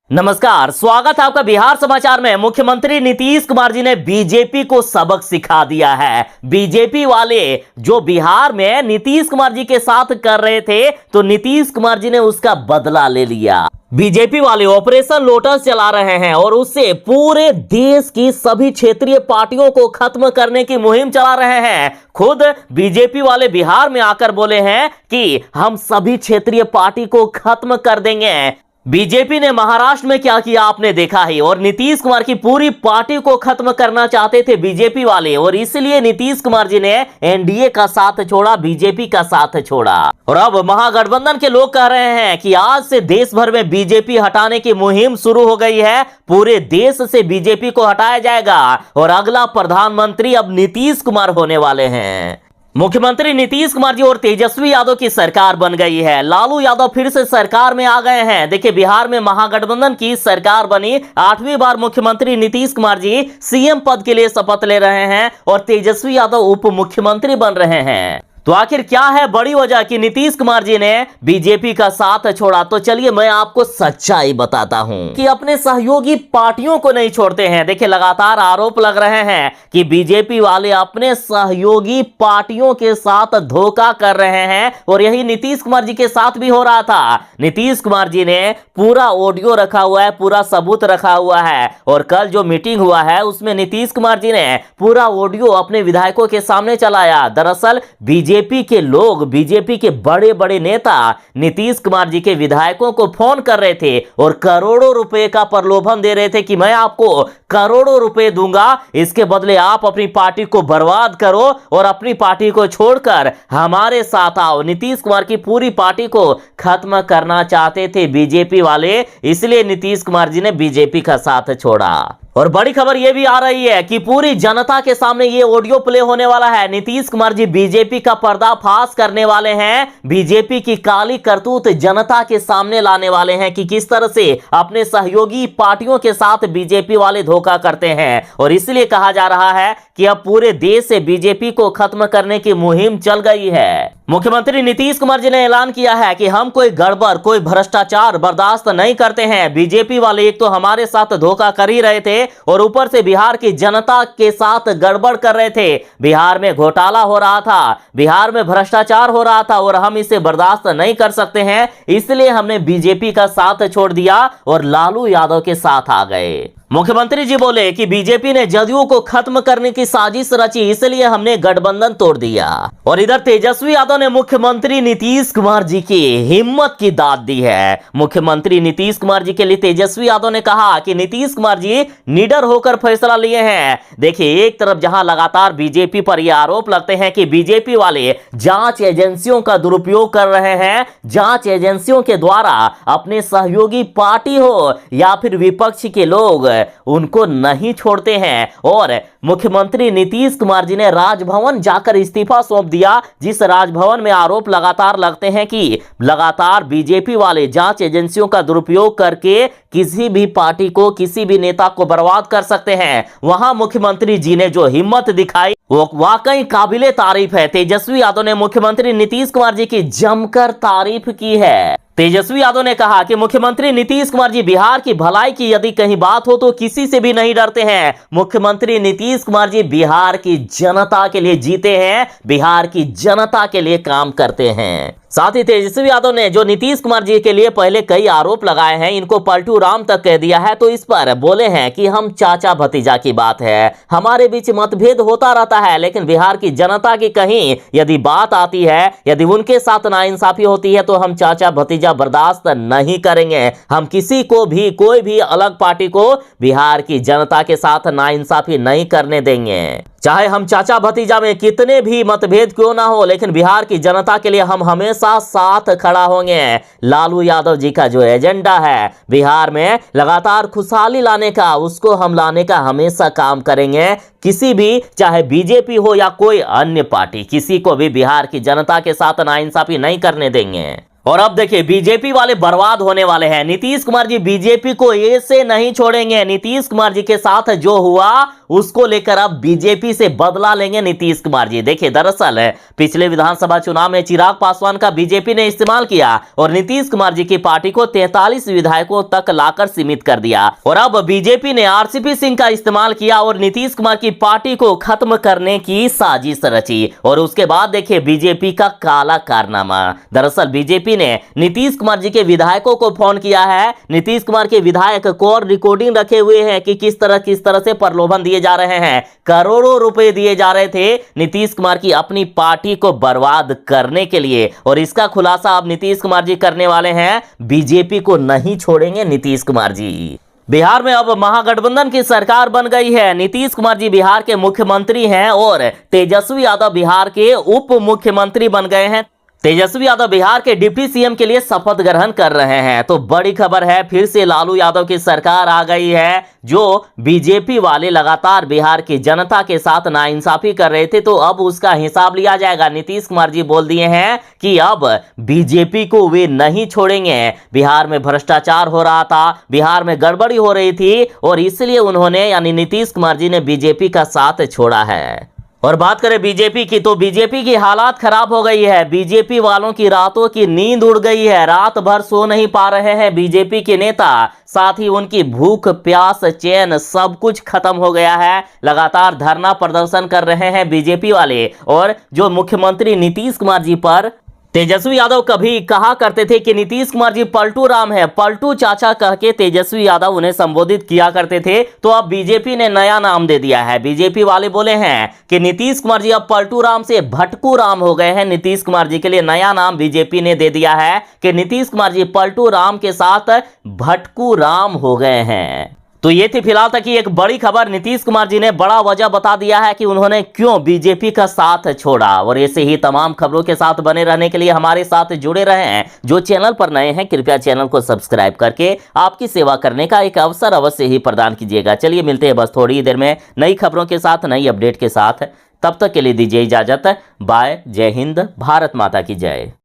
नमस्कार, स्वागत है आपका बिहार समाचार में। मुख्यमंत्री नीतीश कुमार जी ने बीजेपी को सबक सिखा दिया है। बीजेपी वाले जो बिहार में नीतीश कुमार जी के साथ कर रहे थे, तो नीतीश कुमार जी ने उसका बदला ले लिया। बीजेपी वाले ऑपरेशन लोटस चला रहे हैं और उससे पूरे देश की सभी क्षेत्रीय पार्टियों को खत्म करने की मुहिम चला रहे हैं। खुद बीजेपी वाले बिहार में आकर बोले हैं कि हम सभी क्षेत्रीय पार्टी को खत्म कर देंगे। बीजेपी ने महाराष्ट्र में क्या किया आपने देखा ही, और नीतीश कुमार की पूरी पार्टी को खत्म करना चाहते थे बीजेपी वाले, और इसलिए नीतीश कुमार जी ने एनडीए का साथ छोड़ा, बीजेपी का साथ छोड़ा। और अब महागठबंधन के लोग कह रहे हैं कि आज से देश भर में बीजेपी हटाने की मुहिम शुरू हो गई है। पूरे देश से बीजेपी को हटाया जाएगा और अगला प्रधानमंत्री अब नीतीश कुमार होने वाले हैं। मुख्यमंत्री नीतीश कुमार जी और तेजस्वी यादव की सरकार बन गई है। लालू यादव फिर से सरकार में आ गए हैं। देखिए, बिहार में महागठबंधन की सरकार बनी। 8वीं बार मुख्यमंत्री नीतीश कुमार जी सीएम पद के लिए शपथ ले रहे हैं और तेजस्वी यादव उप मुख्यमंत्री बन रहे हैं। तो आखिर क्या है बड़ी वजह कि नीतीश कुमार जी ने बीजेपी का साथ छोड़ा? तो चलिए मैं आपको सच्चाई बताता हूं कि अपने सहयोगी पार्टियों को नहीं छोड़ते हैं। देखिए, लगातार आरोप लग रहे हैं कि बीजेपी वाले अपने सहयोगी पार्टियों के साथ धोखा कर रहे हैं, और यही नीतीश कुमार जी के साथ भी हो रहा था। नीतीश कुमार जी ने पूरा ऑडियो रखा हुआ है, पूरा सबूत रखा हुआ है, और कल जो मीटिंग हुआ है उसमें नीतीश कुमार जी ने पूरा ऑडियो अपने विधायकों के सामने चलाया। दरअसल बीजेपी के लोग, बीजेपी के बड़े बड़े नेता नीतीश कुमार जी के विधायकों को फोन कर रहे थे और करोड़ों रुपए का प्रलोभन दे रहे थे कि मैं आपको करोड़ों रुपए दूंगा, इसके बदले आप अपनी पार्टी को बर्बाद करो और अपनी पार्टी को छोड़कर हमारे साथ आओ। नीतीश कुमार की पूरी पार्टी को खत्म करना चाहते थे बीजेपी वाले, इसलिए नीतीश कुमार जी ने बीजेपी का साथ छोड़ा। और बड़ी खबर यह भी आ रही है कि पूरी जनता के सामने ये ऑडियो प्ले होने वाला है। नीतीश कुमार जी बीजेपी का पर्दाफाश करने वाले हैं, बीजेपी की काली करतूत जनता के सामने लाने वाले हैं कि किस तरह से अपने सहयोगी पार्टियों के साथ बीजेपी वाले धोखा करते हैं। और इसलिए कहा जा रहा है कि अब पूरे देश से बीजेपी को खत्म करने की मुहिम चल गई है। मुख्यमंत्री नीतीश कुमार जी ने ऐलान किया है कि हम कोई गड़बड़, कोई भ्रष्टाचार बर्दाश्त नहीं करते हैं। बीजेपी वाले एक तो हमारे साथ धोखा कर ही रहे थे और ऊपर से बिहार की जनता के साथ गड़बड़ कर रहे थे। बिहार में घोटाला हो रहा था, बिहार में भ्रष्टाचार हो रहा था, और हम इसे बर्दाश्त नहीं कर सकते हैं। इसलिए हमने बीजेपी का साथ छोड़ दिया और लालू यादव के साथ आ गए। मुख्यमंत्री जी बोले कि बीजेपी ने जदयू को खत्म करने की साजिश रची, इसलिए हमने गठबंधन तोड़ दिया। और इधर तेजस्वी यादव ने मुख्यमंत्री नीतीश कुमार जी की हिम्मत की दाद दी है। मुख्यमंत्री नीतीश कुमार जी के लिए तेजस्वी यादव ने कहा कि नीतीश कुमार जी निडर होकर फैसला लिए हैं। देखिए, एक तरफ जहां लगातार बीजेपी पर यह आरोप लगते हैं कि बीजेपी वाले जांच एजेंसियों का दुरुपयोग कर रहे हैं, जांच एजेंसियों के द्वारा अपने सहयोगी पार्टी हो या फिर विपक्ष के लोग उनको नहीं छोड़ते हैं, और मुख्यमंत्री नीतीश कुमार जी ने राजभवन जाकर इस्तीफा सौंप दिया, जिस राजभवन में आरोप लगातार लगते हैं कि लगातार बीजेपी वाले जांच एजेंसियों का दुरुपयोग करके किसी भी पार्टी को, किसी भी नेता को बर्बाद कर सकते हैं। वहां मुख्यमंत्री जी ने जो हिम्मत दिखाई वो वाकई काबिले तारीफ है। तेजस्वी यादव ने मुख्यमंत्री नीतीश कुमार जी की जमकर तारीफ की है। तेजस्वी यादव ने कहा कि मुख्यमंत्री नीतीश कुमार जी बिहार की भलाई की यदि कहीं बात हो तो किसी से भी नहीं डरते हैं। मुख्यमंत्री नीतीश कुमार जी बिहार की जनता के लिए जीते हैं, बिहार की जनता के लिए काम करते हैं। साथ ही तेजस्वी यादव ने जो नीतीश कुमार जी के लिए पहले कई आरोप लगाए हैं, इनको पलटू राम तक कह दिया है। तो इस पर बोले हैं कि हम चाचा भतीजा की बात है, हमारे बीच मतभेद होता रहता है, लेकिन बिहार की जनता की कहीं यदि बात आती है, यदि उनके साथ नाइंसाफी होती है, तो हम चाचा भतीजा बर्दाश्त नहीं करेंगे। हम किसी को भी, कोई भी अलग पार्टी को बिहार की जनता के साथ नाइंसाफी नहीं करने देंगे। चाहे हम चाचा भतीजा में कितने भी मतभेद क्यों ना हो, लेकिन बिहार की जनता के लिए हम हमेशा साथ खड़ा होंगे। लालू यादव जी का जो एजेंडा है बिहार में लगातार खुशहाली लाने का, उसको हम लाने का हमेशा काम करेंगे। किसी भी, चाहे बीजेपी हो या कोई अन्य पार्टी, किसी को भी बिहार की जनता के साथ नाइंसाफी नहीं करने देंगे। और अब देखिए बीजेपी वाले बर्बाद होने वाले हैं। नीतीश कुमार जी बीजेपी को ऐसे नहीं छोड़ेंगे। नीतीश कुमार जी के साथ जो हुआ उसको लेकर अब बीजेपी से बदला लेंगे नीतीश कुमार जी। देखिए दरअसल पिछले विधानसभा चुनाव में चिराग पासवान का बीजेपी ने इस्तेमाल किया और नीतीश कुमार जी की पार्टी को 43 विधायकों तक लाकर सीमित कर दिया। और अब बीजेपी ने आरसीपी सिंह का इस्तेमाल किया और नीतीश कुमार की पार्टी को खत्म करने की साजिश रची। और उसके बाद देखिए बीजेपी का काला कारनामा। दरअसल बीजेपी ने नीतीश कुमार जी के विधायकों को फोन किया है। नीतीश कुमार के विधायक कॉल रिकॉर्डिंग रखे हुए हैं कि किस तरह से प्रलोभन दिए जा रहे हैं। करोड़ों रुपए दिए जा रहे थे नीतीश कुमार की अपनी पार्टी को बर्बाद करने के लिए। और इसका खुलासा अब नीतीश कुमार जी करने वाले हैं। बीजेपी को नहीं छोड़ेंगे नीतीश कुमार जी। बिहार में अब महागठबंधन की सरकार बन गई है। नीतीश कुमार जी बिहार के मुख्यमंत्री हैं और तेजस्वी यादव बिहार के उप मुख्यमंत्री बन गए हैं। तेजस्वी यादव बिहार के डिप्टी सीएम के लिए शपथ ग्रहण कर रहे हैं। तो बड़ी खबर है, फिर से लालू यादव की सरकार आ गई है। जो बीजेपी वाले लगातार बिहार की जनता के साथ नाइंसाफी कर रहे थे, तो अब उसका हिसाब लिया जाएगा। नीतीश कुमार जी बोल दिए हैं कि अब बीजेपी को वे नहीं छोड़ेंगे। बिहार में भ्रष्टाचार हो रहा था, बिहार में गड़बड़ी हो रही थी और इसलिए उन्होंने यानी नीतीश कुमार जी ने बीजेपी का साथ छोड़ा है। और बात करें बीजेपी की, तो बीजेपी की हालात खराब हो गई है। बीजेपी वालों की रातों की नींद उड़ गई है। रात भर सो नहीं पा रहे हैं बीजेपी के नेता। साथ ही उनकी भूख प्यास चैन सब कुछ खत्म हो गया है। लगातार धरना प्रदर्शन कर रहे हैं बीजेपी वाले। और जो मुख्यमंत्री नीतीश कुमार जी पर तेजस्वी यादव कभी कहा करते थे कि नीतीश कुमार जी पलटू राम है, पलटू चाचा कह के तेजस्वी यादव उन्हें संबोधित किया करते थे। तो अब बीजेपी ने नया नाम दे दिया है। बीजेपी वाले बोले हैं कि नीतीश कुमार जी अब पलटू राम से भटकू राम हो गए हैं। नीतीश कुमार जी के लिए नया नाम बीजेपी ने दे दिया है कि नीतीश कुमार जी पलटू राम के साथ भटकू राम हो गए हैं। तो ये थी फिलहाल तक की एक बड़ी खबर। नीतीश कुमार जी ने बड़ा वजह बता दिया है कि उन्होंने क्यों बीजेपी का साथ छोड़ा। और ऐसे ही तमाम खबरों के साथ बने रहने के लिए हमारे साथ जुड़े रहें। जो चैनल पर नए हैं कृपया चैनल को सब्सक्राइब करके आपकी सेवा करने का एक अवसर अवश्य ही प्रदान कीजिएगा। चलिए मिलते हैं बस थोड़ी देर में नई खबरों के साथ, नई अपडेट के साथ। तब तक के लिए दीजिए इजाजत। बाय। जय हिंद। भारत माता की जय।